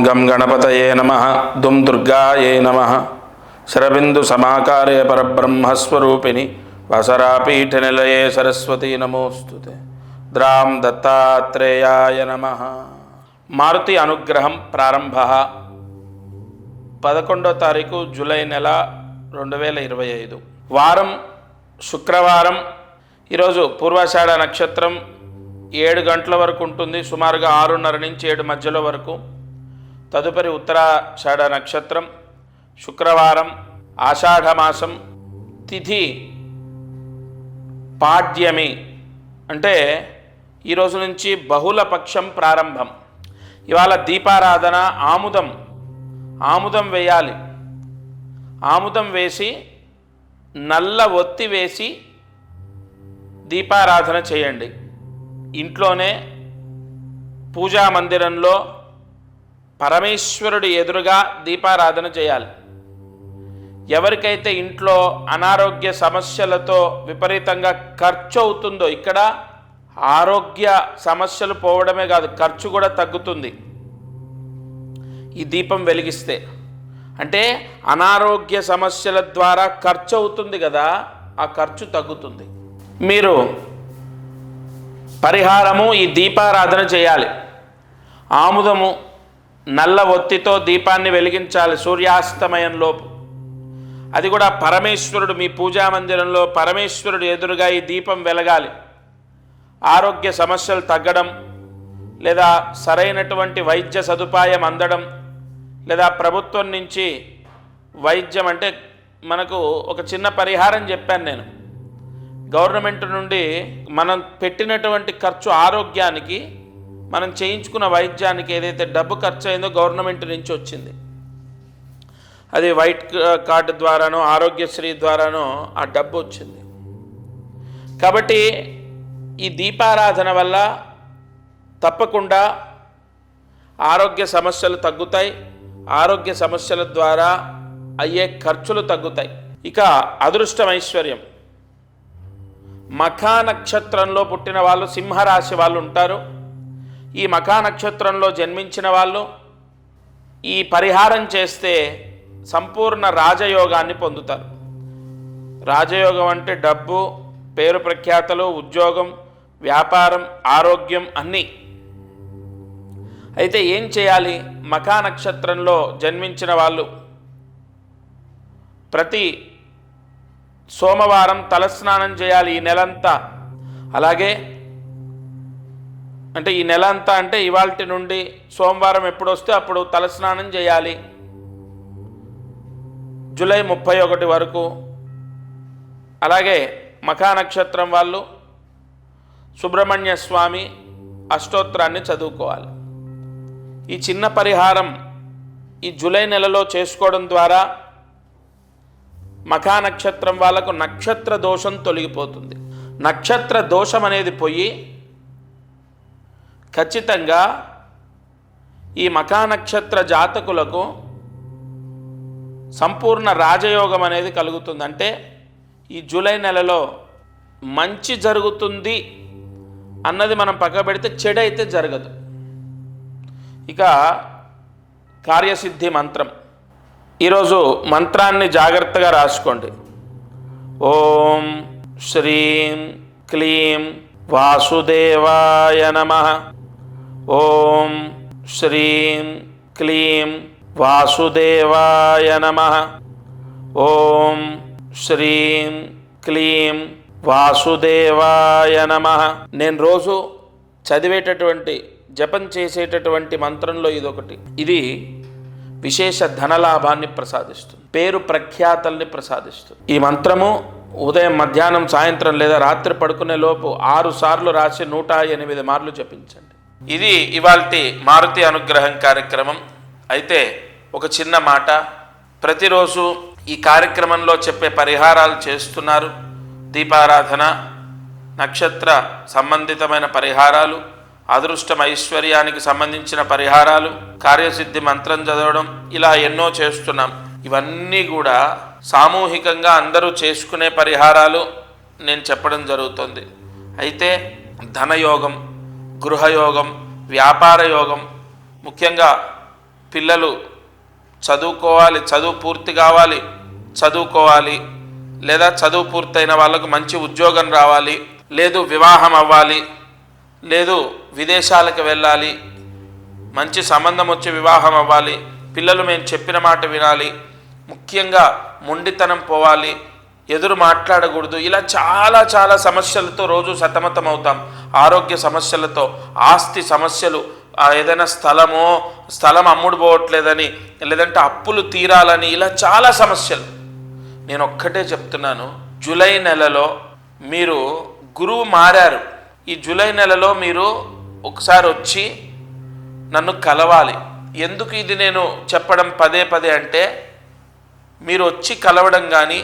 గం గణపతయే నమః దుం దుర్గాయే నమః శరబిందు సమాకారే పరబ్రహ్మస్వరూపిణి వసరాపీఠ నిలయే సరస్వతీ నమోస్తుతే ద్రాం దత్తాత్రేయాయ నమః. మారుతి అనుగ్రహం ప్రారంభ 11వ తారీఖు జూలై నెల 2025 వారం శుక్రవారం. ఈరోజు పూర్వాషాఢ నక్షత్రం 7 గంటల వరకు ఉంటుంది, సుమారుగా 6:30 నుంచి 7 మధ్యలో వరకు. తదుపరి ఉత్తరాషాఢ నక్షత్రం శుక్రవారం, ఆషాఢమాసం, తిథి పాడ్యమి, అంటే ఈరోజు నుంచి బహుళ పక్షం ప్రారంభం. ఇవాళ దీపారాధన, ఆముదం వేయాలి. ఆముదం వేసి నల్ల ఒత్తి వేసి దీపారాధన చేయండి. ఇంట్లోనే పూజా మందిరంలో పరమేశ్వరుడి ఎదురుగా దీపారాధన చేయాలి. ఎవరికైతే ఇంట్లో అనారోగ్య సమస్యలతో విపరీతంగా ఖర్చు అవుతుందో, ఇక్కడ ఆరోగ్య సమస్యలు పోవడమే కాదు, ఖర్చు కూడా తగ్గుతుంది ఈ దీపం వెలిగిస్తే. అంటే అనారోగ్య సమస్యల ద్వారా ఖర్చు అవుతుంది కదా, ఆ ఖర్చు తగ్గుతుంది. మీరు పరిహారము ఈ దీపారాధన చేయాలి. ఆముదము నల్ల ఒత్తితో దీపాన్ని వెలిగించాలి సూర్యాస్తమయంలోపు. అది కూడా పరమేశ్వరుడు, మీ పూజా మందిరంలో పరమేశ్వరుడు ఎదురుగా ఈ దీపం వెలగాలి. ఆరోగ్య సమస్యలు తగ్గడం, లేదా సరైనటువంటి వైద్య సదుపాయం అందడం, లేదా ప్రభుత్వం నుంచి వైద్యం, అంటే మనకు ఒక చిన్న పరిహారం చెప్పాను నేను. గవర్నమెంట్ నుండి మనం పెట్టినటువంటి ఖర్చు, ఆరోగ్యానికి మనం చేయించుకున్న వైద్యానికి ఏదైతే డబ్బు ఖర్చు అయిందో గవర్నమెంట్ నుంచి వచ్చింది, అది వైట్ కార్డు ద్వారానో ఆరోగ్యశ్రీ ద్వారానో ఆ డబ్బు వచ్చింది. కాబట్టి ఈ దీపారాధన వల్ల తప్పకుండా ఆరోగ్య సమస్యలు తగ్గుతాయి. ఆరోగ్య సమస్యల ద్వారా అయ్యే ఖర్చులు తగ్గుతాయి. ఇక అదృష్టం, ఐశ్వర్యం. మఖా నక్షత్రంలో పుట్టిన వాళ్ళు, సింహరాశి వాళ్ళు ఉంటారు. ఈ మఖా నక్షత్రంలో జన్మించిన వాళ్ళు ఈ పరిహారం చేస్తే సంపూర్ణ రాజయోగాన్ని పొందుతారు. రాజయోగం అంటే డబ్బు, పేరు ప్రఖ్యాతలు, ఉద్యోగం, వ్యాపారం, ఆరోగ్యం అన్నీ. అయితే ఏం చేయాలి? మఖా నక్షత్రంలో జన్మించిన వాళ్ళు ప్రతి సోమవారం తలస్నానం చేయాలి ఈ నెలంతా. అలాగే అంటే ఈ నెల అంతా అంటే ఇవాల్టి నుండి సోమవారం ఎప్పుడు వస్తే అప్పుడు తలస్నానం చేయాలి, జూలై 31 వరకు. అలాగే మఖా నక్షత్రం వాళ్ళు సుబ్రహ్మణ్య స్వామి అష్టోత్తరాన్ని చదువుకోవాలి. ఈ చిన్న పరిహారం ఈ జూలై నెలలో చేసుకోవడం ద్వారా మఖా నక్షత్రం వాళ్ళకు నక్షత్ర దోషం తొలగిపోతుంది. నక్షత్ర దోషం అనేది పోయి ఖచ్చితంగా ఈ మఖా నక్షత్ర జాతకులకు సంపూర్ణ రాజయోగం అనేది కలుగుతుంది. అంటే ఈ జూలై నెలలో మంచి జరుగుతుంది అన్నది మనం పక్క పెడితే చెడు అయితే జరగదు. ఇక కార్యసిద్ధి మంత్రం. ఈరోజు మంత్రాన్ని జాగ్రత్తగా రాసుకోండి. ఓం శ్రీం క్లీం వాసుదేవాయ నమః. ఓం శ్రీం క్లీం వాసుదేవాయ నమః. ఓం శ్రీం క్లీం వాసుదేవాయ నమః. నేను రోజు చదివేటటువంటి, జపం చేసేటటువంటి మంత్రంలో ఇదొకటి. ఇది విశేష ధనలాభాన్ని ప్రసాదిస్తుంది, పేరు ప్రఖ్యాతల్ని ప్రసాదిస్తుంది. ఈ మంత్రము ఉదయం, మధ్యాహ్నం, సాయంత్రం లేదా రాత్రి పడుకునే లోపు 6 సార్లు రాసి 108 మార్లు జపించండి. ఇది ఇవాల్టి మారుతి అనుగ్రహం కార్యక్రమం. అయితే ఒక చిన్న మాట, ప్రతిరోజు ఈ కార్యక్రమంలో చెప్పే పరిహారాలు చేస్తున్నారు. దీపారాధన, నక్షత్ర సంబంధితమైన పరిహారాలు, అదృష్టం ఐశ్వర్యానికి సంబంధించిన పరిహారాలు, కార్యసిద్ధి మంత్రం చదవడం, ఇలా ఎన్నో చేస్తున్నాం. ఇవన్నీ కూడా సామూహికంగా అందరూ చేసుకునే పరిహారాలు నేను చెప్పడం జరుగుతుంది. అయితే ధనయోగం, గృహయోగం, వ్యాపార యోగం, ముఖ్యంగా పిల్లలు చదువుకోవాలి, చదువు పూర్తి కావాలి, చదువుకోవాలి, లేదా చదువు పూర్తయిన వాళ్ళకు మంచి ఉద్యోగం రావాలి, లేదు వివాహం అవ్వాలి, లేదు విదేశాలకు వెళ్ళాలి, మంచి సంబంధం వచ్చి వివాహం అవ్వాలి, పిల్లలు మేము చెప్పిన మాట వినాలి, ముఖ్యంగా మొండితనం పోవాలి, ఎదురు మాట్లాడకూడదు. ఇలా చాలా చాలా సమస్యలతో రోజు సతమతం అవుతాం. ఆరోగ్య సమస్యలతో, ఆస్తి సమస్యలు, ఏదైనా స్థలం అమ్ముడు పోవట్లేదని, లేదంటే అప్పులు తీరాలని, ఇలా చాలా సమస్యలు. నేను ఒక్కటే చెప్తున్నాను, జూలై నెలలో మీరు గురువు మారారు. ఈ జూలై నెలలో మీరు ఒకసారి వచ్చి నన్ను కలవాలి. ఎందుకు ఇది నేను చెప్పడం పదే పదే అంటే, మీరు వచ్చి కలవడం కానీ,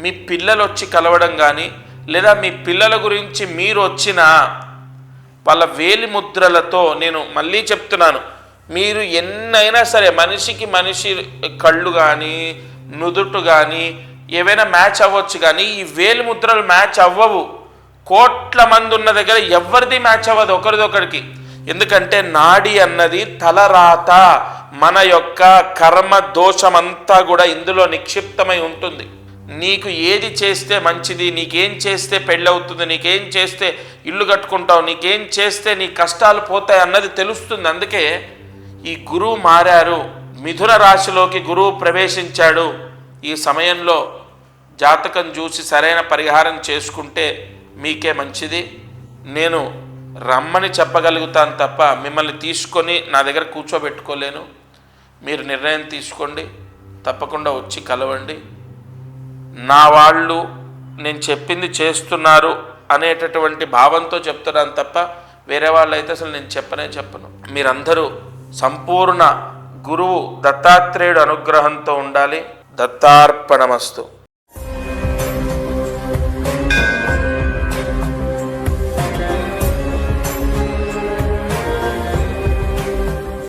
మీ పిల్లలు వచ్చి కలవడం కానీ, లేదా మీ పిల్లల గురించి మీరు వచ్చిన వాళ్ళ వేలి ముద్రలతో, నేను మళ్ళీ చెప్తున్నాను, మీరు ఎన్నైనా సరే మనిషికి మనిషి కళ్ళు కానీ నుదుటు కానీ ఏవైనా మ్యాచ్ అవ్వచ్చు, కానీ ఈ వేలి ముద్రలు మ్యాచ్ అవ్వవు. కోట్ల మంది ఉన్న దగ్గర ఎవరిది మ్యాచ్ అవ్వదు ఒకరిదొకరికి. ఎందుకంటే నాడి అన్నది తలరాత, మన యొక్క కర్మ దోషమంతా కూడా ఇందులో నిక్షిప్తమై ఉంటుంది. నీకు ఏది చేస్తే మంచిది, నీకేం చేస్తే పెళ్ళవుతుంది, నీకేం చేస్తే ఇల్లు కట్టుకుంటావు, నీకేం చేస్తే నీ కష్టాలు పోతాయి అన్నది తెలుస్తుంది. అందుకే ఈ గురువు మారారు, మిథున రాశిలోకి గురువు ప్రవేశించాడు. ఈ సమయంలో జాతకం చూసి సరైన పరిహారం చేసుకుంటే మీకే మంచిది. నేను రమ్మని చెప్పగలుగుతాను తప్ప మిమ్మల్ని తీసుకొని నా దగ్గర కూర్చోబెట్టుకోలేను. మీరు నిర్ణయం తీసుకోండి, తప్పకుండా వచ్చి కలవండి. నా వాళ్ళు నేను చెప్పింది చేస్తున్నారు అనేటటువంటి భావంతో చెప్తున్నాను తప్ప వేరే వాళ్ళు అయితే అసలు నేను చెప్పను. మీరందరూ సంపూర్ణ గురువు దత్తాత్రేయుడు అనుగ్రహంతో ఉండాలి. దత్తార్పణమస్తు.